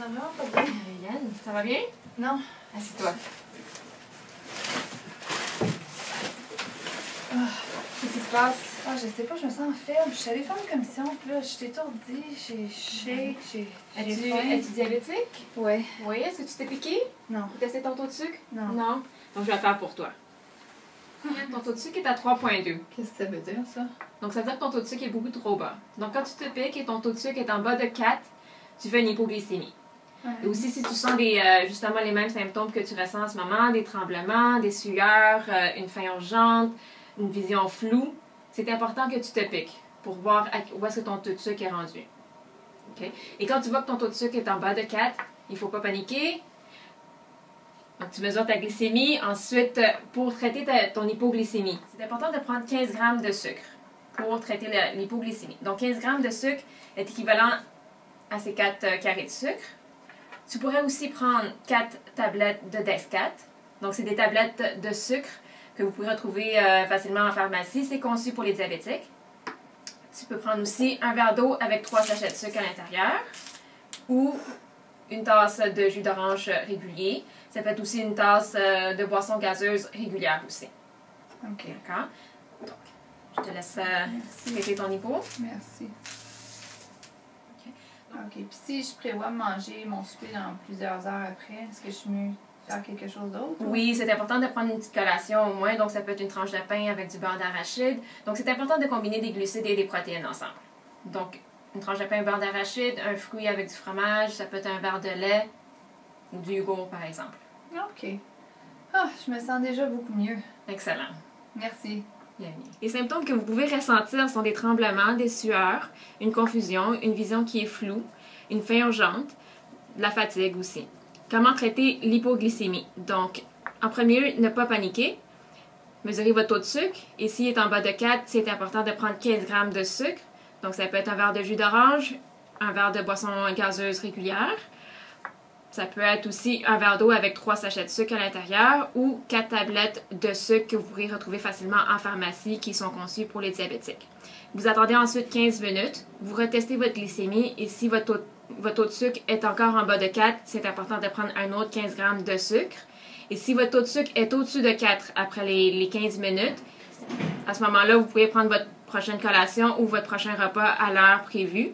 sens vraiment pas bien. Yann, ça va bien? Non. Assieds-toi. Qu'est-ce qui se passe? Ah, je sais pas, je me sens faible. Je suis allée faire une commission, puis là, je suis étourdie, j'ai shake, j'ai faim. Es-tu diabétique? Ouais. Oui. Est-ce que tu t'es piqué? Non. Tu as testé ton taux de sucre? Non. Non. Donc, je vais le faire pour toi. Ton taux de sucre est à 3,2. Qu'est-ce que ça veut dire, ça? Donc, ça veut dire que ton taux de sucre est beaucoup trop bas. Donc, quand tu te piques et ton taux de sucre est en bas de 4, tu fais une hypoglycémie. Ouais. Et aussi, si tu sens justement les mêmes symptômes que tu ressens en ce moment, des tremblements, des sueurs, une faim urgente, une vision floue, c'est important que tu te piques pour voir où est-ce que ton taux de sucre est rendu. Okay? Et quand tu vois que ton taux de sucre est en bas de 4, il ne faut pas paniquer. Donc, tu mesures ta glycémie. Ensuite, pour traiter ton hypoglycémie, c'est important de prendre 15 grammes de sucre pour traiter l'hypoglycémie. Donc, 15 grammes de sucre est équivalent à ces 4 carrés de sucre. Tu pourrais aussi prendre 4 tablettes de Descat. Donc, c'est des tablettes de sucre que vous pouvez retrouver facilement en pharmacie. C'est conçu pour les diabétiques. Tu peux prendre aussi un verre d'eau avec 3 sachets de sucre à l'intérieur ou une tasse de jus d'orange régulier. Ça peut être aussi une tasse de boisson gazeuse régulière aussi. OK. D'accord? Donc, je te laisse traiter ton hypo. Merci. OK. Puis si je prévois manger mon souper dans plusieurs heures après, est-ce que je suis mieux faire quelque chose d'autre? Oui, c'est important de prendre une petite collation au moins. Donc, ça peut être une tranche de pain avec du beurre d'arachide. Donc, c'est important de combiner des glucides et des protéines ensemble. Donc, une tranche de pain, beurre d'arachide, un fruit avec du fromage, ça peut être un verre de lait ou du yogourt, par exemple. OK. Ah, je me sens déjà beaucoup mieux. Excellent. Merci. Bienvenue. Les symptômes que vous pouvez ressentir sont des tremblements, des sueurs, une confusion, une vision qui est floue, une faim urgente, de la fatigue aussi. Comment traiter l'hypoglycémie? Donc, en premier lieu, ne pas paniquer. Mesurez votre taux de sucre. Et s'il est en bas de 4, c'est important de prendre 15 grammes de sucre. Donc, ça peut être un verre de jus d'orange, un verre de boisson gazeuse régulière. Ça peut être aussi un verre d'eau avec 3 sachets de sucre à l'intérieur ou 4 tablettes de sucre que vous pourrez retrouver facilement en pharmacie qui sont conçues pour les diabétiques. Vous attendez ensuite 15 minutes, vous retestez votre glycémie et si votre taux de sucre est encore en bas de 4, c'est important de prendre un autre 15 grammes de sucre. Et si votre taux de sucre est au-dessus de 4 après les 15 minutes, à ce moment-là, vous pouvez prendre votre prochaine collation ou votre prochain repas à l'heure prévue.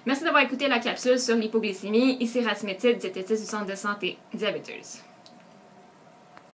Merci d'avoir écouté la capsule sur l'hypoglycémie. Ici Rasmétide, diététiste du Centre de santé diabéteuse.